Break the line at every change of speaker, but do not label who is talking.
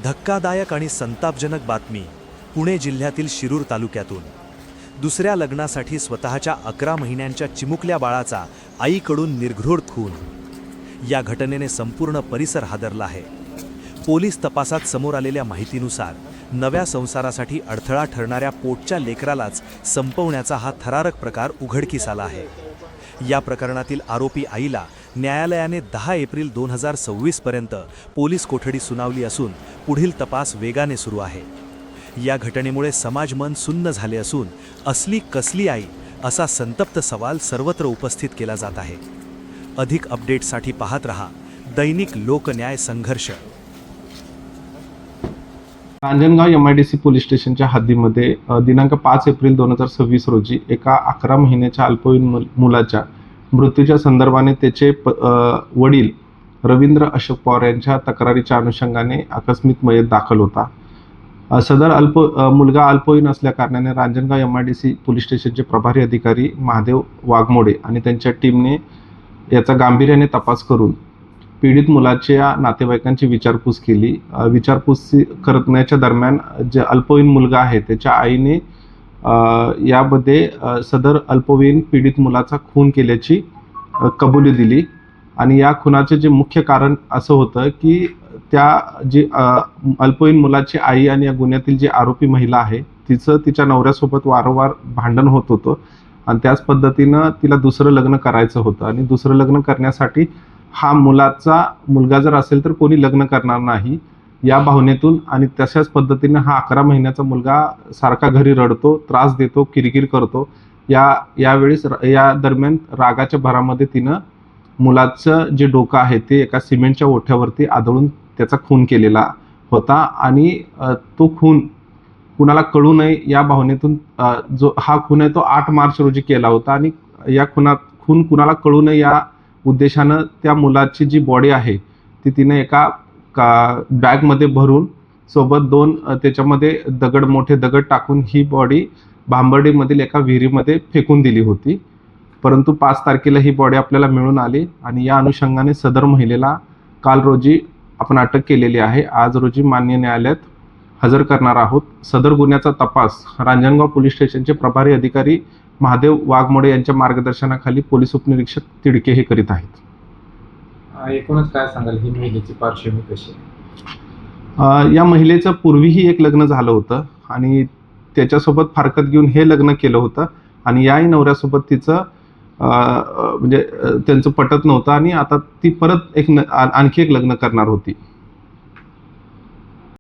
धक्कादायक आणि संतापजनक बातमी पुणे जिल्ह्यातील शिरूर तालुक्यातून। दुसऱ्या लग्नासाठी स्वतःच्या 11 महिन्यांच्या चिमुकल्या बाळाचा आईकडून निर्घृण खून। या घटनेने संपूर्ण परिसर हादरला आहे। पोलीस तपासात समोर आलेल्या माहितीनुसार नव्या संसारासाठी अडथळा ठरणाऱ्या पोटच्या लेकरालाच संपवण्याचा हा थरारक प्रकार उघडकीस आला आहे। या प्रकरणातील आरोपी आईला न्यायालयाने 10 एप्रिल 2026 पर्यंत पोलीस कोठडी सुनावली असून पुढील तपास वेगाने सुरू आहे। या घटनेमुळे समाजमन सुन्न झाले असून असली कसली आई असा संतप्त सवाल सर्वत्र उपस्थित केला जात आहे। अधिक अपडेट्ससाठी पाहत रहा दैनिक लोकन्याय संघर्ष।
रांजणगाव MIDC पोलीस स्टेशनच्या हद्दीमध्ये दिनांक 5 एप्रिल 2026 रोजी एका 11 महिन्याच्या अल्पवयीन मुलाच्या मृत्यूच्या संदर्भाने त्याचे वडील रवींद्र अशोक पवार यांच्या तक्रारीच्या अनुषंगाने आकस्मिक मयत दाखल होता। सदर मुलगा अल्पवयीन असल्या कारणाने रांजणगाव MIDC पोलीस स्टेशनचे प्रभारी अधिकारी महादेव वाघमोडे आणि त्यांच्या टीमने याचा गांभीर्याने तपास करून पीडित मुलाच्या नातेवाईकांची विचारपूस केली। विचारपूस करण्याच्या दरम्यान जे अल्पवयीन मुलगा आहे त्याच्या आईने यामध्ये सदर अल्पवयीन पीडित मुलाचा खून केल्याची कबुली दिली आणि या खुनाचे जे मुख्य कारण असं होतं की त्या जी अल्पवयीन मुलाची आई आणि या गुन्ह्यातील जी आरोपी महिला आहे तिचं तिच्या नवऱ्यासोबत वारंवार भांडण होत होतं आणि त्याच पद्धतीनं तिला दुसरं लग्न करायचं होतं आणि दुसरं लग्न करण्यासाठी हा मुलगा जर असेल तर कोणी लग्न करणार नाही या भावनेतून आणि तशाच पद्धतीने हा 11 महिन्याचा मुलगा सारखा घरी रडतो, त्रास देतो, किरकिर करतो। यावेळेस या दरम्यान रागाच्या भरामध्ये तिनं मुलाचं जे डोकं आहे ते एका सिमेंटच्या ओठ्यावरती आदळून त्याचा खून केलेला होता आणि तो खून कुणाला कळू नये या भावनेतून जो हा खून आहे तो 8 मार्च रोजी केला होता आणि या खून कुणाला कळू नये या उद्देशानं त्या मुलाची जी बॉडी आहे ती तिने एका बॅगमध्ये भरून सोबत 2 त्याच्यामध्ये मोठे दगड टाकून ही बॉडी भांबर्डीमधील एका विहिरीमध्ये फेकून दिली होती। परंतु 5 तारखेला ही बॉडी आपल्याला मिळून आली आणि या अनुषंगाने सदर महिलेला काल रोजी आपण अटक केलेली आहे। आज रोजी माननीय न्यायालयात हजर करणार आहोत। सदर गुन्ह्याचा तपास रांजणगाव पोलीस स्टेशनचे प्रभारी अधिकारी महादेव वाघमोडे यांच्या मार्गदर्शनाखाली पोलीस उपनिरीक्षक तिडके हे करीत आहेत।
एकूणच काय सांगाल ही महिलेची पार्श्वभूमी कशी?
या महिलेचं पूर्वीही एक लग्न झालं होतं आणि त्याच्यासोबत फारकत घेऊन हे लग्न केलं होतं आणि याही नवऱ्यासोबत तिचं म्हणजे त्यांचं पटत नव्हतं आणि आता ती परत आणखी एक लग्न करणार होती।